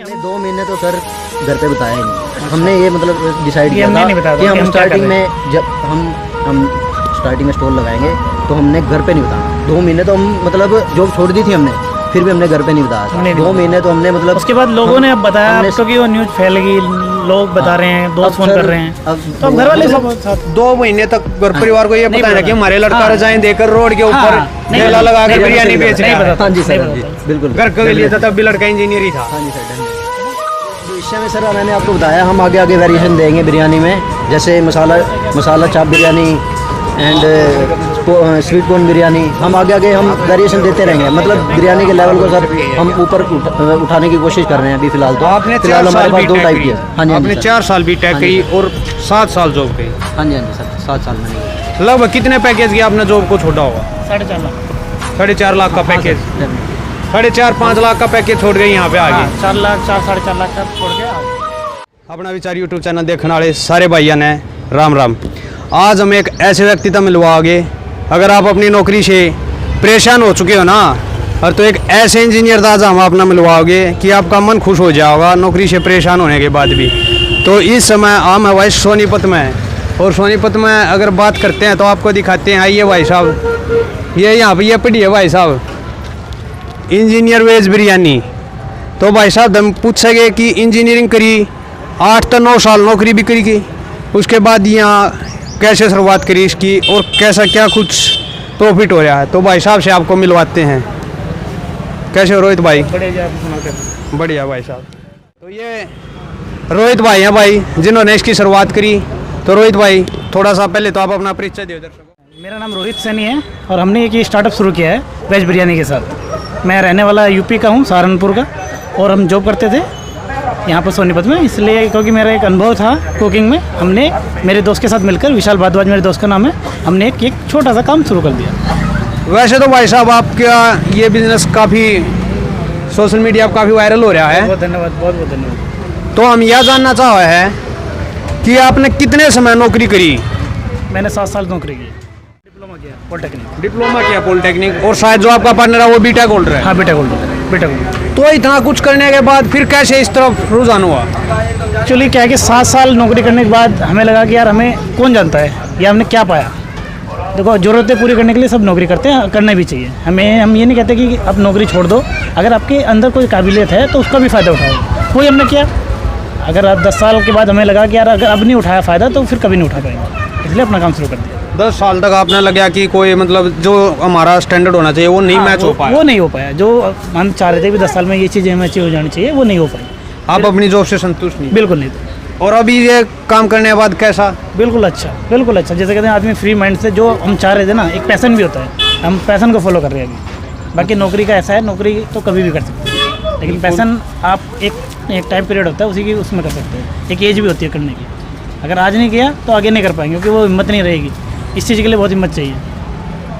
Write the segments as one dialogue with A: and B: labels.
A: हमने 2 महीने तो सर घर पे बताया ही नहीं। हमने ये मतलब डिसाइड किया था कि हम स्टार्टिंग में जब हम स्टार्टिंग में स्टॉल लगाएंगे तो हमने घर पे नहीं बताना। 2 महीने तो हम मतलब जॉब छोड़ दी थी हमने, फिर भी हमने घर पे नहीं बताया। 2 महीने तो हमने मतलब
B: उसके बाद लोगों ने अब बताया क्योंकि वो न्यूज़ फैल गई, लोग बता रहे हैं, दोस्त फोन कर रहे हैं, तो अब घर वाले सब
C: 2 महीने तक घर परिवार को ये बताना कि हमारे लड़का रजाएं देकर रोड के ऊपर ठेला लगा के बिरयानी बेच रहा है।
A: हाँ जी सर, बिल्कुल
C: घर के लिए तब भी लड़का इंजीनियर ही था।
A: हाँ जी सर। भविष्य में सर मैंने आपको बताया हम आगे वेरिएशन देंगे बिरयानी में, जैसे मसाला चाप biryani and sweet corn biryani. हम आगे हम वेरिएशन देते रहेंगे, मतलब बिरयानी के लेवल को सर हम ऊपर उठाने की कोशिश कर रहे हैं। अभी फिलहाल तो
C: आपने
A: फिलहाल हमारे पास 2 टाइप की है। हाँ जी,
C: आपने 4 साल भी टैग की और 7 साल जॉब की।
A: हाँ जी सर, 7 साल में।
C: लगभग कितने पैकेज की आपने जॉब को छोड़ा होगा?
B: 4.5 लाख।
C: 4.5 लाख का पैकेज, 4.5-5 लाख का पैकेज छोड़ गए यहाँ पे आगे।
B: 4 लाख 4-4.5 लाख का छोड़ के
C: अपना विचार यूट्यूब चैनल देखने वाले सारे भाइयों ने राम राम। आज हम एक ऐसे व्यक्ति तक मिलवाओगे, अगर आप अपनी नौकरी से परेशान हो चुके हो ना, और तो एक ऐसे इंजीनियर आज हम अपना मिलवाओगे कि आपका मन खुश हो जाएगा नौकरी से परेशान होने के बाद भी। तो इस समय हम है भाई सोनीपत में, और सोनीपत में अगर बात करते हैं तो आपको दिखाते हैं। आइए भाई साहब, ये यहाँ पर ये पढ़िए भाई साहब, इंजीनियर वेज बिरयानी। तो भाई साहब हम पूछेंगे कि इंजीनियरिंग करी 8 से 9 साल नौकरी भी करी की, उसके बाद यहाँ कैसे शुरुआत करी इसकी और कैसा क्या कुछ प्रॉफिट हो रहा है। तो भाई साहब से आपको मिलवाते हैं। कैसे हो रोहित भाई? बढ़िया भाई साहब। तो ये रोहित भाई हैं भाई जिन्होंने इसकी शुरुआत करी। तो रोहित भाई थोड़ा सा पहले तो आप अपना परिचय दो दर्शकों।
B: मेरा नाम रोहित सैनी है और हमने एक स्टार्टअप शुरू किया है वेज बिरयानी के साथ। मैं रहने वाला यूपी का हूँ, सहारनपुर का, और हम जॉब करते थे यहाँ पर सोनीपत में। इसलिए क्योंकि मेरा एक अनुभव था कुकिंग में, हमने मेरे दोस्त के साथ मिलकर, विशाल भारद्वाज मेरे दोस्त का नाम है, हमने एक छोटा सा काम शुरू कर दिया।
C: वैसे तो भाई साहब आपका ये बिजनेस काफ़ी सोशल मीडिया पर काफ़ी वायरल हो रहा है।
B: बहुत धन्यवाद, बहुत बहुत धन्यवाद।
C: तो हम यह जानना चाह रहे हैं कि आपने कितने समय नौकरी करी?
B: मैंने 7 साल नौकरी की, डिप्लोमा किया
C: पॉलिटेक्निक, और शायद जो आपका पार्टनर है वो बीटेक होल्डर है।
B: हाँ, बीटेक होल्डर।
C: तो इतना कुछ करने के बाद फिर कैसे इस तरफ रुझान हुआ?
B: एक्चुअली क्या है कि 7 साल नौकरी करने के बाद हमें लगा कि यार हमें कौन जानता है या हमने क्या पाया। देखो, ज़रूरतें पूरी करने के लिए सब नौकरी करते हैं, करना भी चाहिए हमें। हम ये नहीं कहते कि आप नौकरी छोड़ दो, अगर आपके अंदर कोई काबिलियत है तो उसका भी फ़ायदा उठाओ। वही हमने किया। अगर आप 10 साल के बाद हमें लगा कि यार अगर अब नहीं उठाया फ़ायदा तो फिर कभी नहीं उठा पाएंगे, इसलिए अपना काम शुरू कर दिया।
C: 10 साल तक आपने लगा कि कोई मतलब जो हमारा स्टैंडर्ड होना चाहिए वो नहीं मैच हो पाया।
B: वो नहीं हो पाया। जो हम चाह रहे थे कि 10 साल में ये चीज़ें हमें अचीव हो जानी चाहिए, वो नहीं हो पाई।
C: आप अपनी जॉब से संतुष्ट नहीं?
B: बिल्कुल नहीं।
C: और अभी ये काम करने के बाद कैसा?
B: बिल्कुल अच्छा, बिल्कुल अच्छा। जैसे कहते हैं आदमी फ्री माइंड से, जो हम चाह रहे थे ना, एक पैसन भी होता है, हम पैसन को फॉलो कर रहे हैं अभी। बाकी नौकरी का ऐसा है, नौकरी तो कभी भी कर सकते हैं, लेकिन पैसन आप एक टाइम पीरियड होता है, उसी की उसमें कर सकते हैं। एक एज भी होती है करने की। अगर आज नहीं किया तो आगे नहीं कर पाएंगे, क्योंकि वो हिम्मत नहीं रहेगी। इस चीज़ के लिए बहुत हिम्मत चाहिए।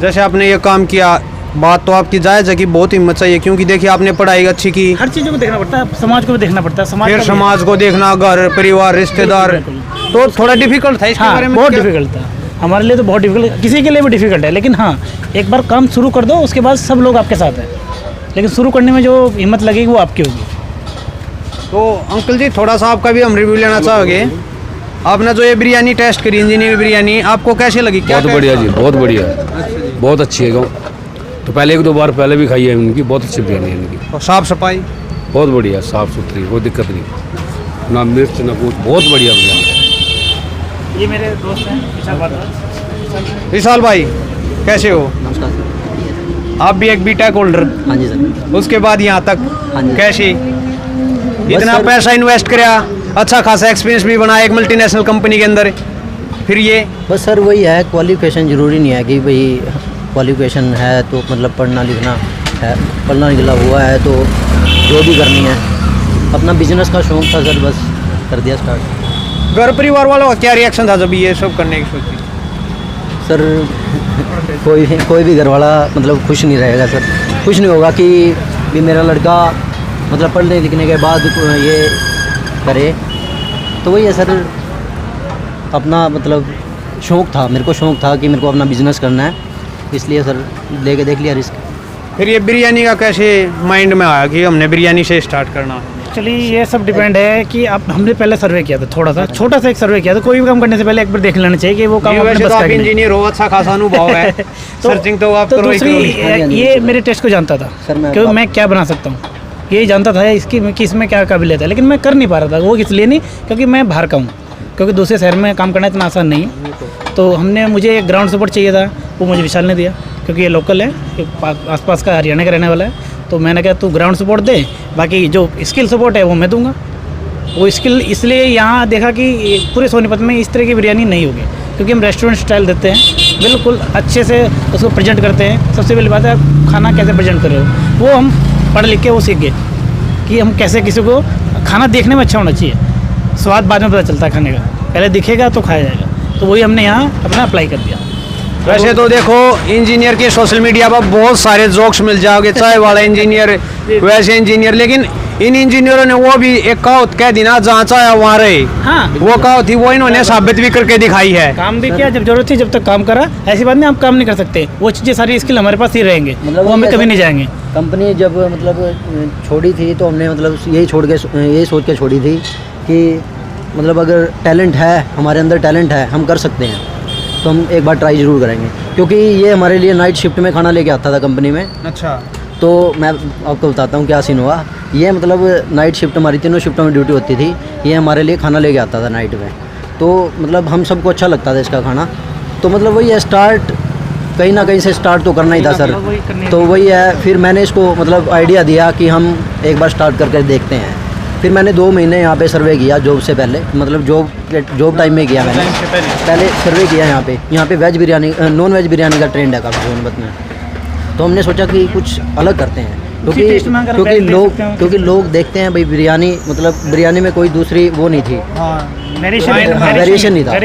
C: जैसे आपने ये काम किया, बात तो आपकी जायज़ है कि बहुत हिम्मत चाहिए, क्योंकि देखिए आपने पढ़ाई अच्छी की,
B: हर चीज़ को देखना पड़ता है, समाज को भी देखना पड़ता है।
C: समाज को देखना, घर परिवार रिश्तेदार, तो थोड़ा डिफिकल्ट था इसके बारे में?
B: बहुत डिफिकल्ट था हमारे लिए, तो बहुत डिफिकल्ट, किसी के लिए भी डिफिकल्ट है। लेकिन हाँ, एक बार काम शुरू कर दो, उसके बाद सब लोग आपके साथ हैं, लेकिन शुरू करने में जो हिम्मत लगेगी वो आपकी होगी।
C: तो अंकल जी थोड़ा सा आपका भी हम रिव्यू लेना चाहोगे। आपने जो ये बिरयानी टेस्ट करी, इंजीनियर बिरयानी, आपको कैसे लगी?
D: बहुत बढ़िया जी, बहुत बढ़िया, बहुत अच्छी है। तो पहले 1-2 बार पहले भी खाई है इनकी, बहुत अच्छी बिरयानी है इनकी।
C: और साफ़ सफाई
D: बहुत बढ़िया, साफ़ सुथरी, कोई दिक्कत नहीं, ना मिर्च ना कुछ, बहुत बढ़िया बिरयानी।
B: ये मेरे दोस्त हैं विशाल भारद्वाज।
C: विशाल भाई कैसे हो?
A: नमस्कार सर।
C: आप भी एक बीटेक होल्डर?
A: हाँ जी सर।
C: उसके बाद यहाँ तक
A: हाँ जी।
C: कैसे इतना पैसा इन्वेस्ट कराया, अच्छा खासा एक्सपीरियंस भी बनाया एक मल्टीनेशनल कंपनी के अंदर, फिर ये?
A: बस सर वही है, क्वालिफिकेशन ज़रूरी नहीं है कि भाई क्वालिफिकेशन है तो मतलब पढ़ना लिखना है, पढ़ना लिखना हुआ है तो जो भी करनी है। अपना बिजनेस का शौक़ था सर, बस कर दिया स्टार्ट।
C: घर परिवार वालों का क्या रिएक्शन था जब ये सब करने की सोची?
A: सर कोई भी घर वाला मतलब खुश नहीं रहेगा सर, खुश नहीं होगा कि भी मेरा लड़का मतलब पढ़ने लिखने के बाद ये करे। तो वही है सर, अपना मतलब शौक़ था, मेरे को शौक़ था कि मेरे को अपना बिजनेस करना है, इसलिए सर लेके देख लिया रिस्क।
C: फिर ये बिरयानी का कैसे माइंड में आया कि हमने बिरयानी से स्टार्ट करना?
B: एक्चुअली ये सब डिपेंड है कि आप हमने पहले सर्वे किया था, थोड़ा सा छोटा सा एक सर्वे किया था। कोई भी काम करने से पहले एक बार देख लेना चाहिए कि वो काम अपने
C: वैसे
B: बस
C: तो
B: का
C: आप
B: है कि नहीं।
C: इंजीनियर हो, अच्छा खासा अनुभव है। सर्चिंग तो आप करो ही
B: दूसरी
C: करो।
B: ये मेरे टेस्ट को जानता था
A: सर, मैं
B: कि मैं क्या बना सकता हूँ, यही जानता था इसकी कि इसमें क्या काबिलियत है, लेकिन मैं कर नहीं पा रहा था। वो इसलिए नहीं क्योंकि मैं बाहर का हूँ, क्योंकि दूसरे शहर में काम करना इतना आसान नहीं है। तो मुझे एक ग्राउंड सपोर्ट चाहिए था, वो मुझे विशाल ने दिया क्योंकि ये लोकल है, ये आसपास का हरियाणा का रहने वाला है। तो मैंने कहा तू ग्राउंड सपोर्ट दे, बाकी जो स्किल सपोर्ट है वो मैं दूंगा। वो स्किल इसलिए यहाँ देखा कि पूरे सोनीपत में इस तरह की बिरयानी नहीं होगी, क्योंकि हम रेस्टोरेंट स्टाइल देते हैं, बिल्कुल अच्छे से उसको प्रेजेंट करते हैं। सबसे पहली बात है खाना कैसे प्रेजेंट कर रहे हो, वो हम पढ़ लिख के वो सीख गए कि हम कैसे किसी को खाना देखने में अच्छा होना चाहिए, स्वाद बाद में पता चलता है खाने का, पहले दिखेगा तो खाया जाएगा। तो वही हमने यहाँ अपना अप्लाई कर दिया।
C: वैसे तो देखो इंजीनियर के सोशल मीडिया पर बहुत सारे जोक्स मिल जाओगे, चाय वाला इंजीनियर, वैसे इंजीनियर, लेकिन इन इंजीनियरों ने वो भी एक कहावत कह दी ना, जहाँ चाहे वहाँ रहे।
B: हाँ,
C: वो कहावत थी, वो इन्होंने साबित भी करके दिखाई है।
B: काम भी किया जब जरूरत थी, जब तक काम करा। ऐसी बात नहीं हम काम नहीं कर सकते, वो चीज़ें सारी स्किल हमारे पास ही रहेंगे,
A: मतलब
B: वो हमें
A: कैसा-
B: कभी नहीं जाएंगे।
A: कंपनी जब मतलब छोड़ी थी तो हमने मतलब यही सोच के छोड़ी थी कि मतलब अगर टैलेंट है, हमारे अंदर टैलेंट है, हम कर सकते हैं, तो हम एक बार ट्राई ज़रूर करेंगे। क्योंकि ये हमारे लिए नाइट शिफ्ट में खाना लेके आता था कंपनी में।
C: अच्छा।
A: तो मैं आपको बताता हूँ क्या सीन हुआ। ये मतलब नाइट शिफ्ट, हमारी तीनों शिफ्टों में ड्यूटी होती थी, ये हमारे लिए खाना लेके आता था नाइट में। तो मतलब हम सबको अच्छा लगता था इसका खाना। तो मतलब वही है, स्टार्ट कहीं ना कहीं से स्टार्ट तो करना ही था सर। तो वही है, फिर मैंने इसको मतलब आइडिया दिया कि हम एक बार स्टार्ट करके देखते हैं। फिर मैंने 2 महीने यहाँ पे सर्वे किया जॉब से पहले, मतलब जॉब टाइम में किया मैंने। पहले सर्वे किया यहाँ पे veg biryani, non veg biryani का ट्रेंड है काफ़ी सोनीपत में। तो हमने सोचा कि कुछ अलग करते हैं,
B: टेस्ट में अगर veg दे सकते हैं।
A: क्योंकि लोग देखते हैं भाई बिरयानी, मतलब बिरयानी में कोई दूसरी वो नहीं थी, वेरिएशन नहीं था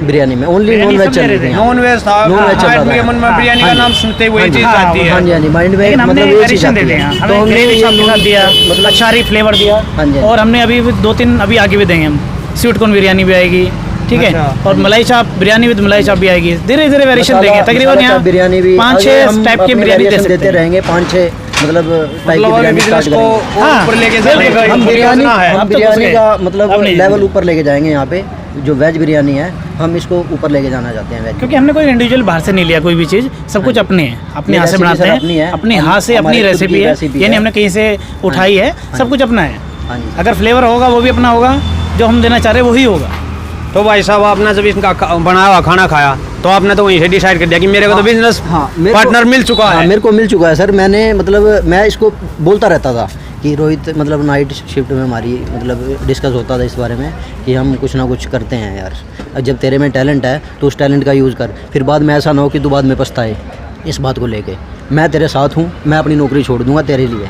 A: बिरयानी में, ओनली नॉन वेज चल रही थी।
C: नॉन वेज था,
A: नॉन वेज चल रहा था।
C: मन में बिरयानी का नाम सुनते हुए चीज आती है।
A: हाँ जी, हाँ जी, माइंड में
B: लेकिन हमने
A: मतलब ये चीज़
B: वेरिएशन दे
A: आती
B: दिया,
A: है। तो हमने ये
B: दिया, मतलब अच्छा फ्लेवर दिया।
A: हाँ जी।
B: और हमने अभी 2-3 अभी आगे भी देंगे हम। स्वीट कॉर्न बिरयानी भी आएगी, ठीक है,
C: अच्छा।
B: और मलाई चाप बिरयानी विद मलाई चाप भी आएगी। धीरे धीरे वेरिएशन देंगे, तकरीबन
A: मसाला
B: यहाँ
A: चाप बिरयानी भी
B: 5-6 टाइप की बिरयानी दे सकते
A: देते
B: हैं।
A: रहेंगे, 5-6 मतलब टाइप की बिरयानी स्टार्ट
C: को
A: करेंगे।
B: हाँ,
C: ऊपर लेके
B: बिल्कुल,
C: जाने का
A: हम बिरयानी
C: योजना है।
A: हम
B: अब तो
A: बिरयानी
B: घुस
A: का
B: गए।
A: मतलब
B: अब नहीं
A: लेवल
B: जाएंगे।
A: ऊपर लेके जाएंगे। यहाँ पे जो वेज बिरयानी है, हम इसको ऊपर लेके जाना चाहते हैं वेज।
B: क्योंकि हमने कोई इंडिविजुअल बाहर से नहीं लिया कोई भी चीज़, सब कुछ अपने है, अपने
A: ये
B: हाथ से
A: रेसिपी
B: बनाते
A: सर अपनी
B: हैं,
A: है,
B: अपने
A: हम-
B: हाथ से अपनी
A: हमारे खुद की
B: रेसिपी है,
A: रेसिपी
B: यानी
A: है।
B: हमने कहीं से उठाई है, सब कुछ अपना है।
A: हाँ जी।
B: अगर फ्लेवर होगा वो भी अपना होगा, जो हम देना चाह रहे हैं वही होगा।
C: तो भाई साहब आपने जब इसका बनाया हुआ खाना खाया तो आपने तो वहीं से डिसाइड कर दिया कि मेरे को तो बिजनेस
A: मेरे को-
C: पार्टनर मिल चुका
A: हाँ,
C: है।
A: मेरे को मिल चुका है सर। मैंने मतलब मैं इसको बोलता रहता था कि रोहित, मतलब नाइट शिफ्ट में हमारी मतलब डिस्कस होता था इस बारे में कि हम कुछ ना कुछ करते हैं यार, जब तेरे में टैलेंट है तो उस टैलेंट का यूज़ कर, फिर बाद में ऐसा ना हो कि तू बाद में पछताए। इस बात को लेके मैं तेरे साथ हूँ, मैं अपनी नौकरी छोड़ दूंगा तेरे लिए।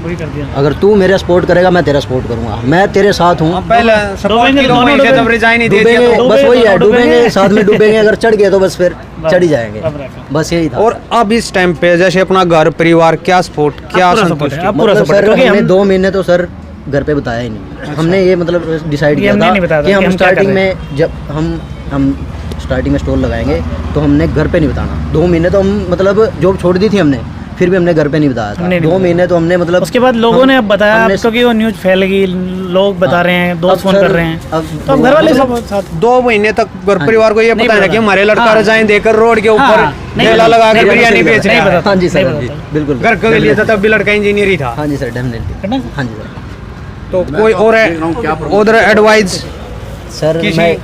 B: वही कर दिया।
A: अगर तू मेरा सपोर्ट करेगा मैं तेरा सपोर्ट करूंगा, मैं तेरे साथ हूँ।
C: पहले सपोर्ट की
B: दोनों
C: वहीं से जब रिजाइन ही दे दिया
A: डूबेंगे,
C: तो।
A: बस वही है,
B: डूबेंगे।
A: डूबेंगे साथ में डूबेंगे। अगर चढ़ गए तो बस फिर चढ़ ही जाएंगे,
B: अब रखा।
A: बस यही था।
C: और अब इस टाइम पे जैसे अपना घर परिवार क्या सपोर्ट, क्या
B: पूरा
C: संतुष्टि?
B: support है, अब पूरा
A: मतलब
B: support है,
A: सर
B: क्योंकि
A: हमने
B: हम
A: 2 महीने तो सर घर पे बताया ही नहीं। हमने ये मतलब डिसाइड
B: ये
A: किया
B: हमने
A: था
B: नहीं बताया था
A: कि
B: कि
A: हम
B: हम क्या कर
A: स्टार्टिंग
B: रहे
A: में जब हम स्टार्टिंग में स्टॉल लगाएंगे तो हमने घर पे नहीं बताना। 2 महीने तो हम मतलब जॉब छोड़ दी थी हमने, फिर भी हमने घर पे नहीं बताया था।
B: हमने नहीं
A: 2 महीने तो हमने मतलब
B: उसके बाद लोगों ने अब बताया,
A: हमने-
B: क्योंकि वो न्यूज़ फैल गई, लोग बता रहे हैं, दोस्त
A: अब
B: फोन
A: सर,
B: कर रहे हैं,
A: अब
B: तो अब घर वाले
A: मतलब
B: सब साथ
C: 2 महीने तक घर परिवार को ये
B: नहीं
C: पता है
B: पता
C: कि हमारे लड़का
B: हाँ।
C: रिजाइन देकर रोड के ऊपर
B: हाँ, नहीं
C: ठेला
B: पता,
C: लगा के
B: नहीं
C: बिरयानी
B: पता,
C: बेच
B: नहीं
C: रहा है।
B: पता।
A: हाँ जी सर,
B: नहीं
A: हाँ जी,
B: पता।
A: बिल्कुल
C: घर के लिए तो तब भी लड़का इंजीनियर ही था।
A: हाँ जी सर, डेफिनेटली।
B: करना?
A: हाँ जी सर।
C: तो कोई और उधर एडवाइस
A: सर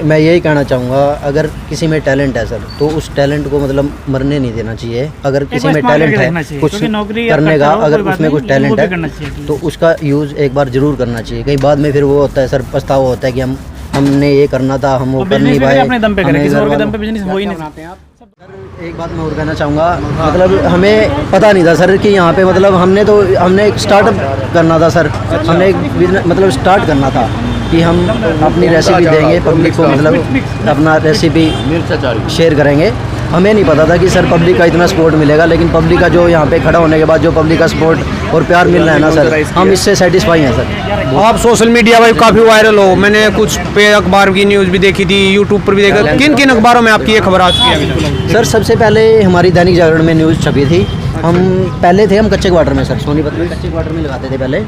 A: मैं यही कहना चाहूँगा, अगर किसी में टैलेंट है सर तो उस टैलेंट को मतलब मरने नहीं देना चाहिए। अगर किसी
B: बार
A: में
B: इस्तेमाल
A: टैलेंट
B: करके
A: है
B: देखना चाहिए,
A: कुछ
B: क्योंकि नौकरी
A: करने
B: करते
A: का,
B: रहो,
A: अगर
B: कोई बात
A: उसमें
B: नहीं,
A: कुछ
B: लेकिन
A: टैलेंट
B: वो भी करना
A: है
B: चाहिए।
A: तो उसका यूज़ एक बार ज़रूर करना चाहिए। कई बाद में फिर वो होता है सर, पछतावा होता है कि हमने ये करना था, हम वो कर
B: बिजनेस
A: नहीं
B: भी
A: पाए।
B: अपने दम पे करें,
A: हमें
B: किसी
A: घर
B: और के
A: वालों-
B: दम पे बिजनेस हो ही नहीं सकते।
A: एक बात मैं और कहना चाहूँगा, मतलब हमें पता नहीं था सर कि यहाँ पे मतलब हमने एक स्टार्टअप करना था सर। हमने एक बिजनेस मतलब स्टार्ट करना था कि हम अपनी रेसिपी देंगे पब्लिक को, मतलब अपना रेसिपी शेयर करेंगे। हमें नहीं पता था कि सर पब्लिक का इतना सपोर्ट मिलेगा, लेकिन पब्लिक का जो यहाँ पे खड़ा होने के बाद जो पब्लिक का सपोर्ट और प्यार मिल रहा है ना सर, हम इससे सेटिस्फाई हैं सर।
C: आप सोशल मीडिया पर काफ़ी वायरल हो, मैंने कुछ पे अखबार की न्यूज़ भी देखी थी, यूट्यूब पर भी देखा। किन किन अखबारों में आपकी ये खबर आ चुकी है अभी तक?
A: सर सबसे पहले हमारी दैनिक जागरण में न्यूज़ छपी थी। हम पहले थे हम कच्चे क्वार्टर में सर, सोनीपत में कच्चे क्वार्टर में लगाते थे पहले।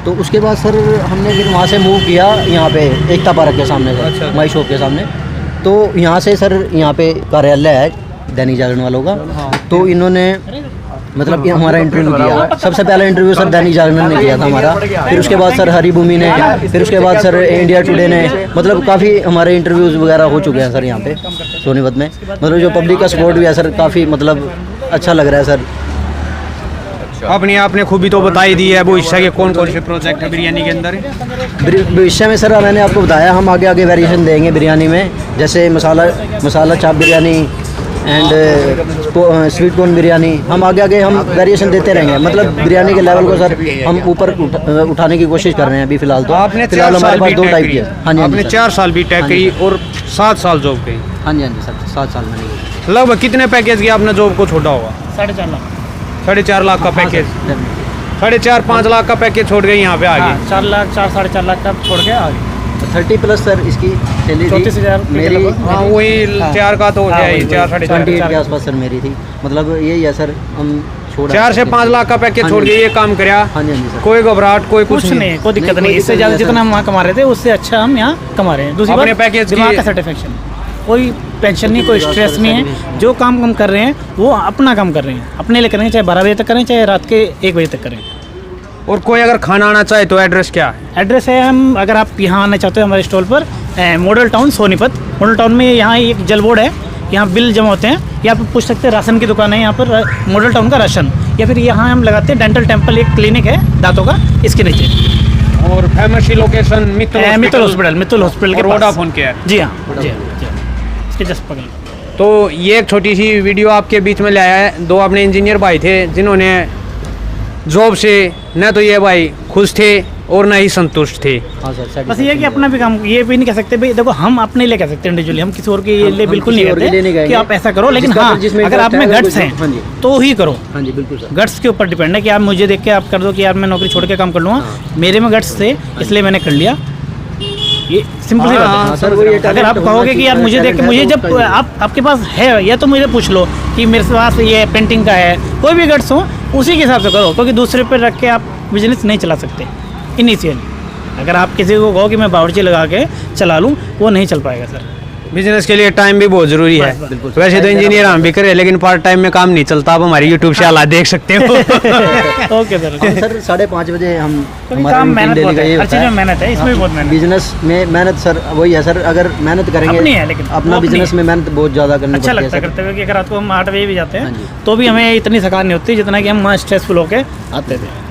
A: तो उसके बाद सर हमने फिर वहाँ से मूव किया यहाँ पे एकता पार्क के सामने
C: अच्छा।
A: से, माई शॉप के सामने। तो यहाँ से सर यहाँ पे कार्यालय है दैनिक जागरण वालों का। तो इन्होंने मतलब हमारा इंटरव्यू किया। सबसे पहला इंटरव्यू सर दैनिक जागरण ने किया था हमारा, फिर उसके बाद सर हरिभूमि ने, फिर उसके बाद सर इंडिया टुडे ने, मतलब काफ़ी हमारे इंटरव्यूज़ वगैरह हो चुके हैं सर यहाँ पे सोनीपत में। मतलब जो पब्लिक का सपोर्ट भी है सर, काफ़ी मतलब अच्छा लग रहा है सर।
C: अपनी आपने खूबी तो बताई दी है, भविष्य के कौन कौन से प्रोजेक्ट है बिरयानी के अंदर?
A: भविष्य में सर मैंने आपको बताया हम आगे आगे वेरिएशन देंगे बिरयानी में, जैसे मसाला चाप biryani and sweet corn biryani. हम आगे आगे हम वेरिएशन देते रहेंगे, मतलब बिरयानी के लेवल को सर हम ऊपर उठाने की कोशिश कर रहे हैं अभी फिलहाल। तो
C: आपने
A: फिलहाल
C: 4
A: हमारे
C: साल
A: पास
C: भी
A: 2
C: टैग
A: टाइप
C: की
A: की
C: है।
A: है। हाँ जी,
C: आपने 4 साल भी टैग
A: हाँ
C: की
A: जी।
C: और 7 साल जॉब की।
A: हाँ जी सर 7 साल मैंने की।
C: लगभग कितने पैकेज की आपने जॉब को छोड़ा होगा?
B: 4.5 लाख।
C: 4.5 लाख का पैकेज,
A: हाँ,
C: 4.5-5 लाख का पैकेज छोड़ गए यहाँ पे आगे।
B: 4 लाख 4-4.5 लाख का छोड़ के आ गए।
A: 30 प्लस सर इसकी सैलरी थी
B: 34,000
A: मेरी।
C: हाँ वही 4 का तो हो गया ही, 4-4.5।
A: 28 के आसपास सर मेरी थी। मतलब यही है सर, हम छोड़ा
C: 4 से 5 लाख का पैकेज
A: हाँ
C: छोड़
A: जी।
C: के ये काम कराया।
A: हाँ जी सर।
C: कोई घबराहट कोई
B: कुछ नहीं, कोई दिक्कत
A: नहीं,
B: नहीं।
A: कोई
B: इससे
A: दिक्कत
B: ज़्यादा
A: नहीं है
B: जितना
A: सर।
B: हम वहाँ कमा रहे थे उससे अच्छा हम यहाँ कमा रहे हैं। दूसरी
C: अपने
B: बात,
C: पैकेज
B: दिमाग
C: की-
B: का सेटिस्फेक्शन, कोई टेंशन नहीं, कोई स्ट्रेस नहीं है। जो काम हम कर रहे हैं वो अपना काम कर रहे हैं, अपने लिए करेंगे, चाहे 12 बजे तक करें चाहे रात के 1 बजे तक करें।
C: और कोई अगर खाना आना चाहे तो एड्रेस क्या है?
B: एड्रेस है, हम अगर आप यहाँ आना चाहते हो हमारे स्टॉल पर, model town Sonipat. Model town में यहाँ एक जल बोर्ड है, यहाँ बिल जमा होते हैं, या आप पूछ सकते हैं राशन की दुकान है यहाँ पर, मॉडल टाउन का राशन। या फिर यहाँ हम लगाते हैं डेंटल टेम्पल, एक क्लिनिक है दांतों का, इसके नीचे।
C: और फेमस लोकेशन
B: मित्तल हॉस्पिटल के
C: और
B: पास।
C: वोडाफोन के है।
B: जी हाँ, जी हाँ, जी हाँ। इसके जस्ट बगल।
C: तो ये एक छोटी सी वीडियो आपके बीच में लाया है। 2 अपने इंजीनियर भाई थे जिन्होंने जॉब से न तो ये भाई खुश थे और न ही संतुष्ट थे।
A: हाँ सर
B: बस ये है कि अपना भी काम, ये भी नहीं कह सकते भाई, देखो हम अपने लिए कह सकते हैं इंडिविजुअली, हम किसी और के लिए
A: हम
B: बिल्कुल
A: किसी
B: नहीं
A: और के लिए नहीं
B: कहते कि
A: कहेंगे।
B: आप ऐसा करो, लेकिन
A: जिसका
B: हाँ
A: जिसमें
B: अगर आप में
A: interest है,
B: गट्स
A: वो
B: हैं
A: हाँ जी।
B: तो ही करो।
A: हाँ जी बिल्कुल सर।
B: गट्स के ऊपर डिपेंड है कि आप मुझे देख के आप कर दो कि यार मैं नौकरी छोड़ के काम कर लूँगा। मेरे में गट्स थे इसलिए मैंने कर लिया, ये सिंपल सी बात है।
A: हाँ सर वही है,
B: अगर आप
A: talent
B: कहोगे
A: होना
B: कि यार
A: चाहिए,
B: मुझे देख के,
A: talent
B: मुझे
A: है तो
B: जब
A: उसका ही।
B: आपके पास है या तो मुझे पूछ लो कि मेरे पास ये पेंटिंग का है, कोई भी गट्स हो उसी के हिसाब से करो, क्योंकि दूसरे पे रख के आप बिजनेस नहीं चला सकते इनिशियली। अगर आप किसी को कहो कि मैं बावर्ची लगा के चला लूँ, वो नहीं चल पाएगा सर।
C: बिजनेस के लिए टाइम भी बहुत जरूरी है।
B: बस,
A: बिल्कुल।
C: वैसे तो इंजीनियर हम भी करे, लेकिन पार्ट टाइम में काम नहीं चलता। आप हमारी यूट्यूब से हालात देख सकते हो।
B: Okay sir.
A: हम सर 5:30 बजे हम
B: क्योंकि काम मेहनत बहुत है, हर चीज़ में मेहनत है, इसमें भी बहुत मेहनत है।
A: बिजनेस में मेहनत सर वही है सर, अगर मेहनत करेंगे
B: अपनी है, लेकिन
A: अपना
B: वो अपनी
A: बिजनेस
B: है।
A: में मेहनत बहुत ज़्यादा करनी
B: अच्छा
A: पड़ती है
B: लगता है
A: सर।
B: करते हुए कि अगर रात को हम 8 बजे भी जाते
A: हाँ
B: हैं
A: जी।
B: तो भी हमें इतनी थकान नहीं होती जितना कि हम वहाँ स्ट्रेसफुल होके आते थे।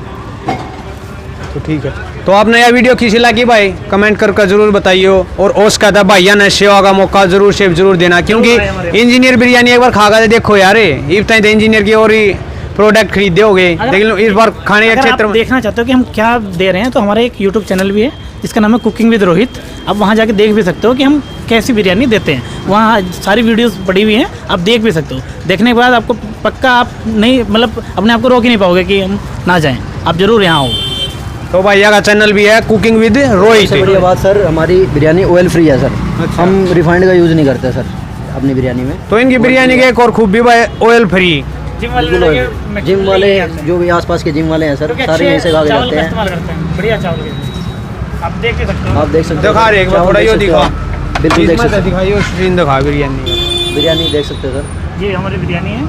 C: तो ठीक है, तो आपने यह वीडियो किसी लगी भाई कमेंट कर जरूर बताइए। और ओस का था भैया ने सेवा का मौका जरूर से जरूर देना, क्योंकि
B: भाई हमारे।
C: इंजीनियर बिरयानी एक बार खा कर देखो यार, इस टाइम इंजीनियर की और ही प्रोडक्ट खरीदे होगे, लेकिन इस बार खाने के
B: अगर
C: क्षेत्र
B: आप
C: में
B: देखना चाहते हो कि हम क्या दे रहे हैं तो हमारा एक यूट्यूब चैनल भी है जिसका नाम है कुकिंग विद रोहित। आप वहाँ जाके देख भी सकते हो कि हम कैसी बिरयानी देते हैं। वहाँ सारी वीडियोस पड़ी हुई हैं, आप देख भी सकते हो। देखने के बाद आपको पक्का आप नहीं, मतलब अपने आप को रोक ही नहीं पाओगे कि हम ना जाएं, आप जरूर यहाँ आओ।
C: तो भैया का चैनल भी है कुकिंग विद रोहित।
A: सबसे बढ़िया बात सर, हमारी बिरयानी ऑयल फ्री है सर।
C: अच्छा।
A: हम रिफाइंड का यूज़ नहीं करते सर अपनी बिरयानी में।
C: तो इनकी बिरयानी के एक और खूबी भाई ऑयल फ्री।
A: जिम वाले जो भी आसपास के जिम वाले हैं सर, सारे यहीं से खा के
B: चावल
A: जाते
B: का
A: हैं।
B: इस्तेमाल करते हैं, बढ़िया चावल के। आप देख भी सकते हो।
A: आप देख सकते हो
C: दिखा रहे एक बार
A: चावल
C: थोड़ा
A: देख
C: यो
A: सकते हो
C: दिखा,
A: आप। बिल्कुल देख सकते
C: दिखाइए स्क्रीन दिखा बिरयानी का।
A: हो, बिरयानी देख सकते हो सर।
B: ये हमारी बिरयानी है,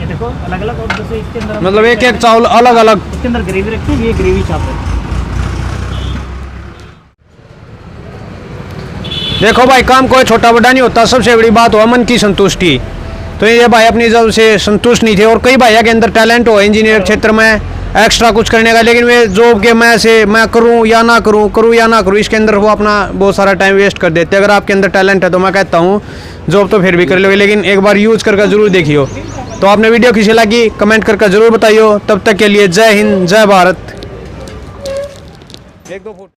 B: ये देखो अलग अलग, और जैसे इसके अंदर हम-
C: मतलब एक एक चावल अलग अलग।
B: इसके अंदर ग्रेवी रखी है, ये ग्रेवी चावल।
C: देखो भाई काम कोई छोटा बड़ा नहीं होता, सबसे बड़ी बात हो मन की संतुष्टि। तो ये भाई अपनी जब से संतुष्ट नहीं थे, और कई भाइयों के अंदर टैलेंट हो इंजीनियर क्षेत्र में एक्स्ट्रा कुछ करने का, लेकिन वे जॉब के मैं करूं या ना करूं, इसके अंदर वो अपना बहुत सारा टाइम वेस्ट कर देते। अगर आपके अंदर टैलेंट है तो मैं कहता हूँ जॉब तो फिर भी कर लोगे, लेकिन एक बार यूज करके जरूर देखियो। तो आपने वीडियो किसी लगी कमेंट करके जरूर बताइयो। तब तक के लिए जय हिंद जय भारत। 1-2